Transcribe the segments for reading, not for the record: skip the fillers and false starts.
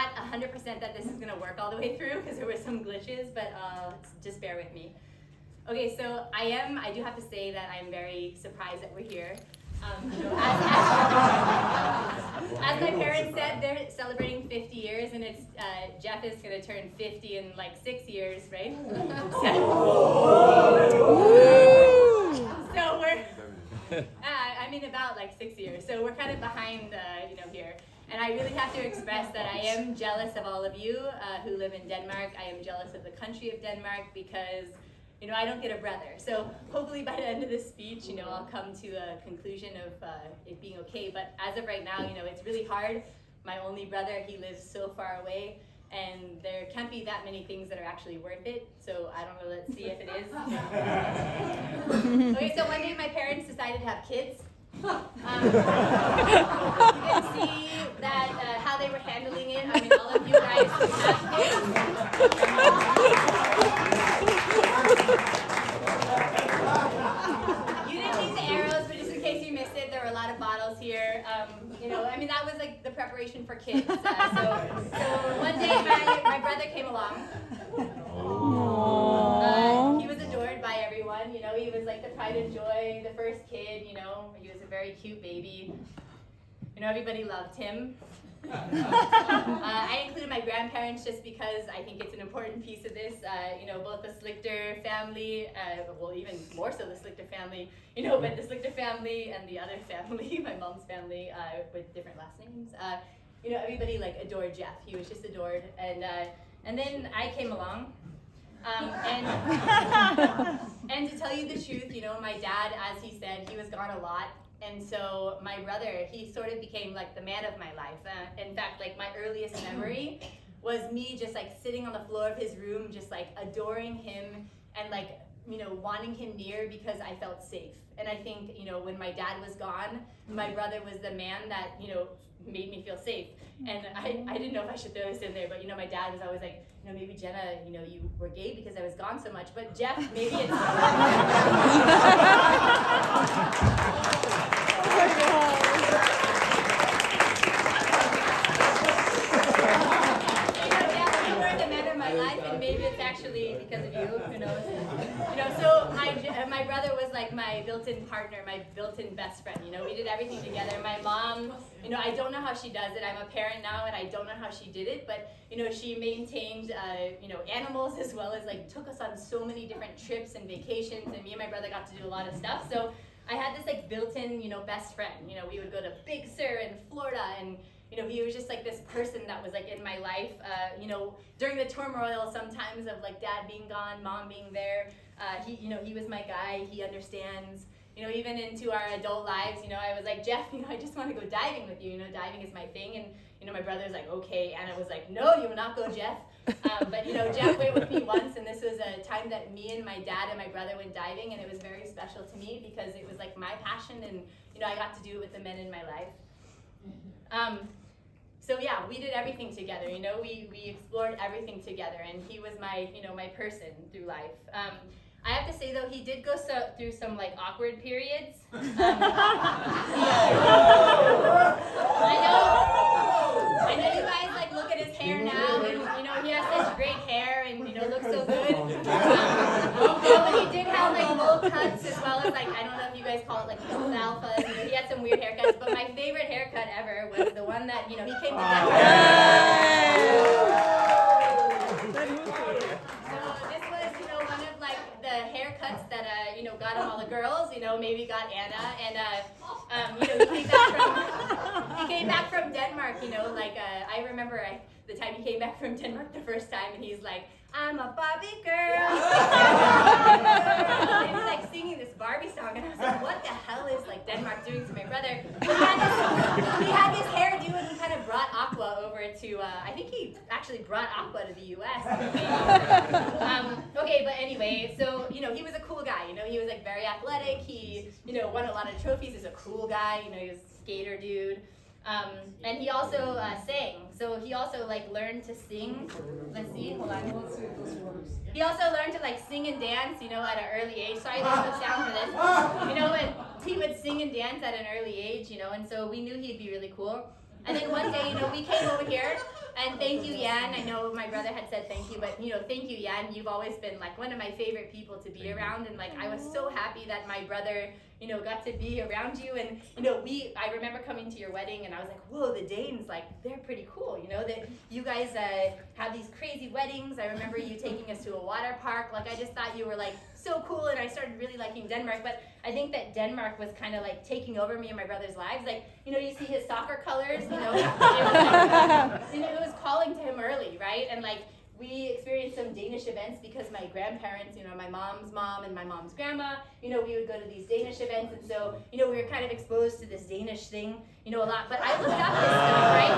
not 100% that this is gonna work all the way through because there were some glitches, but just bear with me. Okay, so I do have to say that I'm very surprised that we're here. As my parents said, they're celebrating 50 years, and it's Jeff is gonna turn 50 in like 6 years, right? So we're, I mean about like 6 years. So we're kind of behind, here. And I really have to express that I am jealous of all of you who live in Denmark. I am jealous of the country of Denmark because, I don't get a brother. So hopefully by the end of this speech, I'll come to a conclusion of it being okay. But as of right now, it's really hard. My only brother, he lives so far away, and there can't be that many things that are actually worth it. So I don't know, let's see if it is. Okay, so one day my parents decided to have kids. You can see that how they were handling it. I mean, all of you guys have kids. You didn't need the arrows, but just in case you missed it, there were a lot of bottles here. That was like the preparation for kids. So one day my brother came along. He was adored by everyone. He was like the pride and joy, the first kid. He was a very cute baby. Everybody loved him. I included my grandparents just because I think it's an important piece of this. Both the Slichter family, even more so the Slichter family, but the Slichter family and the other family, my mom's family, with different last names. Everybody like adored Jeff. He was just adored, and then I came along. And to tell you the truth, my dad, as he said, he was gone a lot. And so my brother, he sort of became like the man of my life. In fact, like my earliest memory was me just like sitting on the floor of his room, just like adoring him and like, wanting him near because I felt safe. And I think, when my dad was gone, my brother was the man that, made me feel safe. And I didn't know if I should throw this in there, but my dad was always like, maybe Jenna, you were gay because I was gone so much, but Jeff, maybe it's actually because of you, who knows? So my brother was like my built-in partner, my built-in best friend. We did everything together. My mom, I don't know how she does it. I'm a parent now, and I don't know how she did it, but she maintained, animals as well as like took us on so many different trips and vacations, and me and my brother got to do a lot of stuff. So I had this like built-in, best friend. We would go to Big Sur in Florida, and he was just like this person that was like in my life, during the turmoil sometimes of like dad being gone, mom being there. He was my guy. He understands. Even into our adult lives, I was like, Jeff, I just want to go diving with you. Diving is my thing. And, my brother's like, okay. And I was like, no, you will not go, Jeff. But, Jeff went with me once, and this was a time that me and my dad and my brother went diving, and it was very special to me because it was like my passion, and, I got to do it with the men in my life. So yeah, we did everything together, we explored everything together, and he was my, my person through life. I have to say though, he did go through some like awkward periods. I know you guys like look at his hair now, and he has such great hair, and looks so good. But he did have like bowl cuts as well as like, I don't know if you guys call it like alphas. He had some weird haircuts, but my favorite haircut ever was the one that he came to Denver. Haircuts that got him all the girls, maybe got Anna, and he came back from Denmark, I remember the time he came back from Denmark the first time, and he's like, I'm a Barbie girl. And he was like singing this Barbie song, and I was like, what the hell is like Denmark doing to my brother? He had this hairdo, and he kind of brought Aqua over to, I think he actually brought Aqua to the US. Okay, but anyway, so, he was a cool guy, he was like very athletic, he, won a lot of trophies, he's a cool guy, he was a skater dude. And he also sang, so he also like learned to sing. Let's see, hold on. He also learned to like sing and dance, at an early age. Sorry, there's no sound for this. And he would sing and dance at an early age, and so we knew he'd be really cool. And then one day, we came over here, and thank you, Yan. I know my brother had said thank you, but, thank you, Yan. You've always been, like, one of my favorite people to be around, and, like, I was so happy that my brother, got to be around you, and, I remember coming to your wedding, and I was like, whoa, the Danes, like, they're pretty cool, that you guys have these crazy weddings. I remember you taking us to a water park. Like, I just thought you were, like, so cool, and I started really liking Denmark, but I think that Denmark was kind of, like, taking over me and my brother's lives. Like, you see his soccer colors, it was calling to him early, right? And, like, we experienced some Danish events because my grandparents, my mom's mom and my mom's grandma, we would go to these Danish events, and so, we were kind of exposed to this Danish thing, a lot. But I looked up this stuff, right?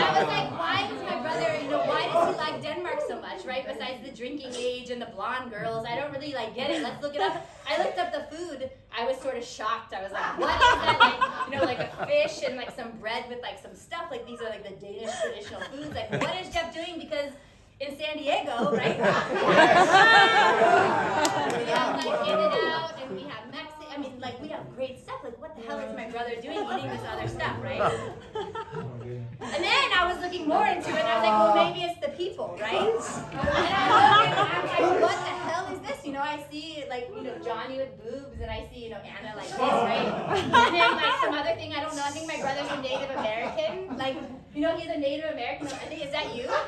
I was like, why does my brother, why does he like Denmark so much, right? Besides the drinking age and the blonde girls, I don't really, like, get it. Let's look it up. I looked up the food. I was sort of shocked. I was like, what is that? Like, like a fish and, like, some bread with, like, some stuff. Like, these are, like, the Danish traditional foods. Like, what is Jeff doing? Because in San Diego, right? We have, like, In-N-Out, and we have Mexican. I mean, like, we have great stuff. Like, what the hell is my brother doing eating this other stuff, right? And then I was looking more into it, and I was like, well, maybe it's the people, right? And I'm like, what the hell is this? I see, like, Johnny with boobs, and I see, Anna like this, right? And then, like, some other thing, I don't know, I think my brother's a Native American. Like, he's a Native American. I think, is that you? Like,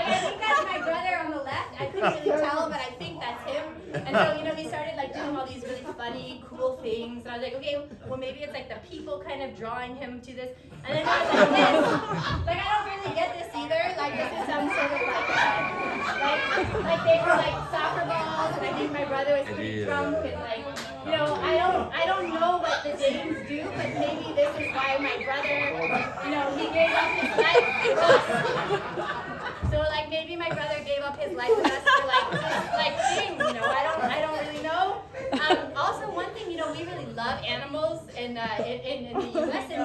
I think that's my brother on the left. I couldn't really tell, but I think that's him. And so, he started, like, doing all these really funny, cool things. And I was like, okay, well, maybe it's, like, the people kind of drawing him to this. And then I was like, this. Like, I don't really get this either. Like, this is some sort of, like they were, like, soccer balls. And I think my brother was pretty drunk. And, like, I don't know what the Danes do, but maybe this is why my brother, he gave up his life for us. So, like, maybe my brother gave up his life with us for, like, this, like, thing, I don't really know. Also, one thing, we really love animals in the U.S., and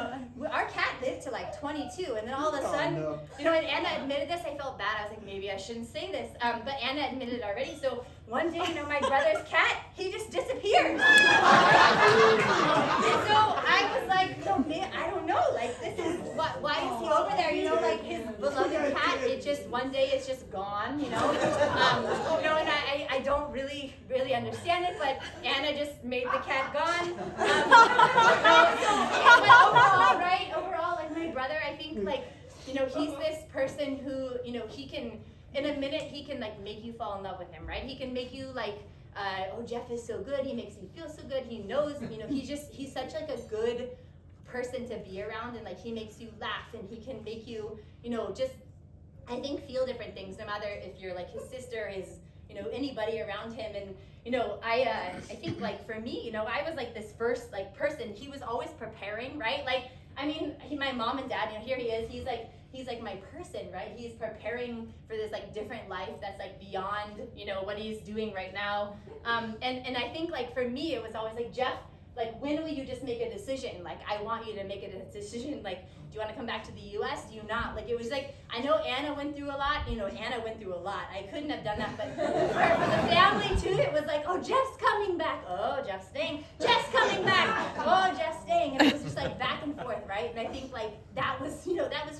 our cat lived to, like, 22, and then all of a sudden, and Anna admitted this. I felt bad. I was like, maybe I shouldn't say this, but Anna admitted it already. So one day, my brother's cat, he just disappeared. And so I was like, no, man, I don't know. Like, this is why is he over there? Like, his beloved cat. It just one day it's just gone. And I don't really understand it, but Anna just made the cat gone. But overall, like, my brother, I think, like, he's this person who, he can, in a minute, he can, like, make you fall in love with him, right? He can make you, like, oh, Jeff is so good. He makes me feel so good. He knows, he's such, like, a good person to be around, and, like, he makes you laugh, and he can make you, just, I think, feel different things, no matter if you're, like, his sister, anybody around him. And, I think, like, for me, I was, like, this first, like, person. He was always preparing, right? Like, I mean, my mom and dad, here he is. He's like my person, right? He's preparing for this, like, different life that's, like, beyond, what he's doing right now. And I think, like, for me, it was always like, Jeff, like, when will you just make a decision? Like, I want you to make a decision. Like, do you want to come back to the U.S.? Do you not? Like, it was like, I know Anna went through a lot. Anna went through a lot. I couldn't have done that. But for the family, too, it was like, oh, Jeff's coming back. Oh, Jeff's staying. Jeff's coming back. Oh, Jeff's staying. And it was just, like, back and forth, right? And I think, like, that was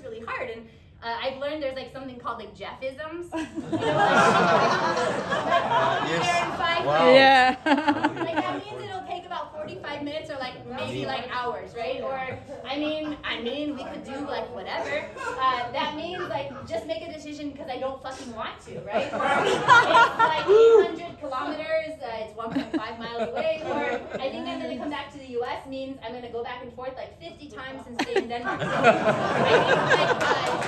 really hard. And I've learned there's, like, something called, like, Jeffisms. Like, Yes. in 5 Wow. minutes. Yeah. Like, that means it'll take about 45 minutes, or, like, maybe, like, hours, right? Or, I mean, we could do, like, whatever. That means, like, just make a decision because I don't fucking want to, right? It's, like, 800 kilometers, it's 1.5 miles away. Or, I think I'm going to come back to the U.S. means I'm going to go back and forth, like, 50 times and stay in Denmark. So, I think, like,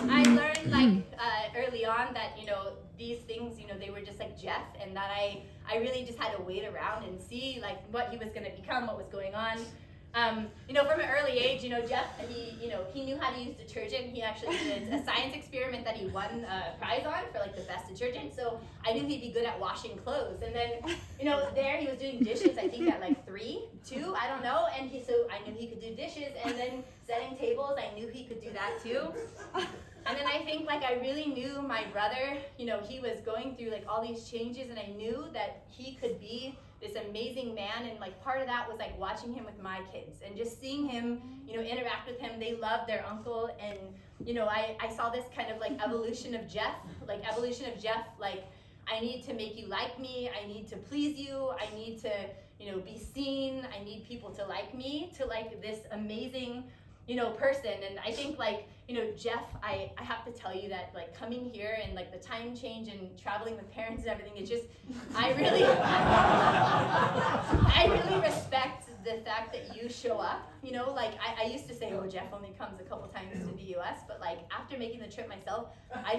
I learned, like, early on that, these things, they were just like Jeff, and that I really just had to wait around and see, like, what he was going to become, what was going on. From an early age, Jeff, he knew how to use detergent. He actually did a science experiment that he won a prize on for, like, the best detergent. So I knew he'd be good at washing clothes. And then, there he was doing dishes, I think at, like, 2, I don't know. And so I knew he could do dishes. And then setting tables, I knew he could do that too. And then I think like I really knew my brother, you know, he was going through like all these changes, and I knew that he could be this amazing man. And like part of that was like watching him with my kids and just seeing him, you know, interact with him. They loved their uncle, and you know, I saw this kind of like evolution of Jeff, like I need to make you like me, I need to please you, I need to, you know, be seen, I need people to like me, to like this amazing, you know, person. And I think like, you know, Jeff, I have to tell you that like coming here and like the time change and traveling with parents and everything, it's just, I really respect the fact that you show up, you know, like I used to say, oh, Jeff only comes a couple times to the US, but like after making the trip myself, I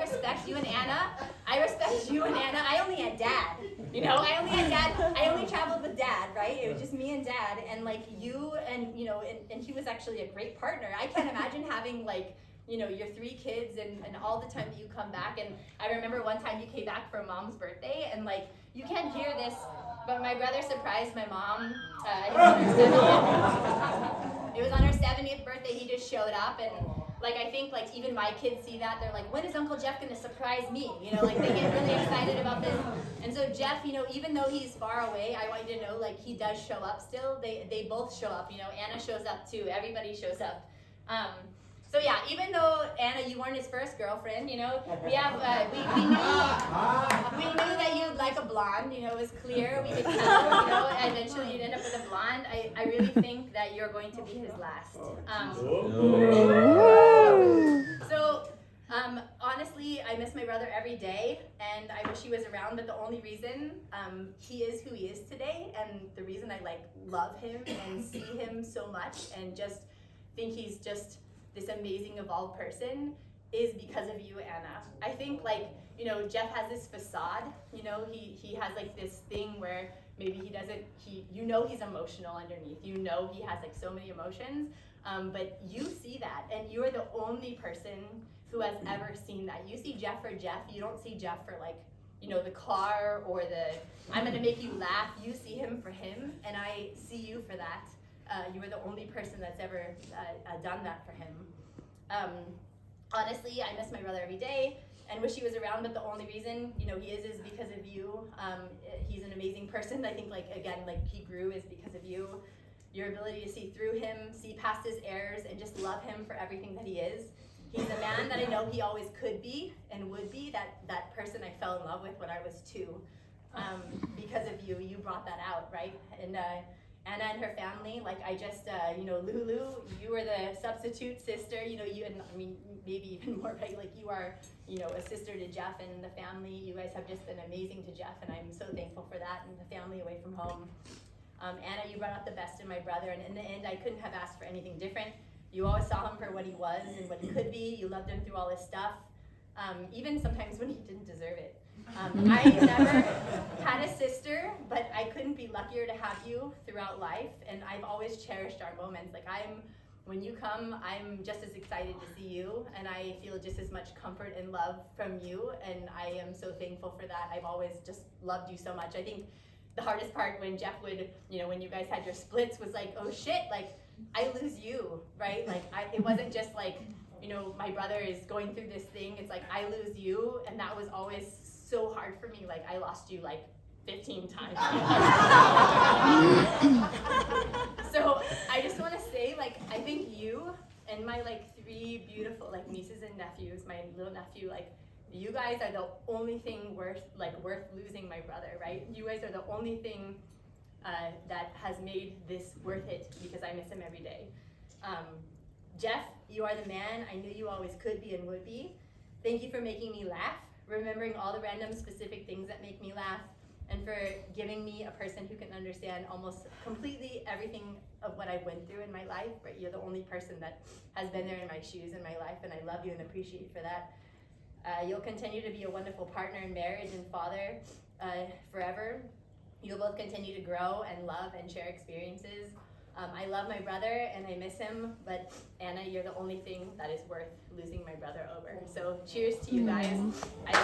respect you and Anna. I respect you and Anna. I only had Dad, you know, I only traveled with Dad, right? It was just me and Dad, and like you and, you know, and he was actually a great partner. I can't imagine having like, you know, your 3 kids and all the time that you come back. And I remember one time you came back for Mom's birthday, and like, you can't hear this, but my brother surprised my mom. It was on her 70th birthday. He just showed up, and like I think like even my kids see that, they're like, when is Uncle Jeff gonna surprise me? You know, like they get really excited about this. And so Jeff, you know, even though he's far away, I want you to know like he does show up still. They both show up. You know, Anna shows up too. Everybody shows up. So yeah, even though Anna, you weren't his first girlfriend, you know, we have we knew that you'd like a blonde. You know, it was clear. We could tell. You know, eventually you'd end up with a blonde. I really think that you're going to be his last. Honestly, I miss my brother every day, and I wish he was around. But the only reason he is who he is today, and the reason I like love him and see him so much, and just think he's just this amazing evolved person, is because of you, Anna. I think like, you know, Jeff has this facade, you know, he has like this thing where maybe he doesn't, you know, he's emotional underneath, you know, he has like so many emotions, but you see that, and you're the only person who has ever seen that. You see Jeff for Jeff, you don't see Jeff for like, you know, the car or the, I'm gonna make you laugh. You see him for him, and I see you for that. You were the only person that's ever done that for him. Honestly, I miss my brother every day and wish he was around, but the only reason, you know, he is because of you. He's an amazing person. I think like, again, like he grew is because of you. Your ability to see through him, see past his errors, and just love him for everything that he is. He's a man that I know he always could be and would be, that person I fell in love with when I was 2. Because of you, you brought that out, right? And Anna and her family, like I just, you know, Lulu, you were the substitute sister, you know, you, and I mean, maybe even more, right? Like you are, you know, a sister to Jeff and the family. You guys have just been amazing to Jeff, and I'm so thankful for that, and the family away from home. Anna, you brought out the best in my brother, and in the end, I couldn't have asked for anything different. You always saw him for what he was and what he could be. You loved him through all his stuff, even sometimes when he didn't deserve it. I never had a sister, but I couldn't be luckier to have you throughout life, and I've always cherished our moments. Like when you come, I'm just as excited to see you, and I feel just as much comfort and love from you, and I am so thankful for that. I've always just loved you so much. I think the hardest part when Jeff would, you know, when you guys had your splits was like, oh shit, like I lose you, right? Like it wasn't just like, you know, my brother is going through this thing. It's like I lose you, and that was always so hard for me. Like I lost you like 15 times. So I just want to say, like, I think you and my like 3 beautiful like nieces and nephews, my little nephew, like you guys are the only thing worth losing my brother, right? You guys are the only thing that has made this worth it, because I miss him every day. Jeff, you are the man I knew you always could be and would be. Thank you for making me laugh, remembering all the random specific things that make me laugh, and for giving me a person who can understand almost completely everything of what I've went through in my life, right? You're the only person that has been there in my shoes in my life, and I love you and appreciate you for that. You'll continue to be a wonderful partner in marriage and father forever. You'll both continue to grow and love and share experiences. I love my brother and I miss him, but Anna, you're the only thing that is worth losing my brother over. So cheers to you guys. I love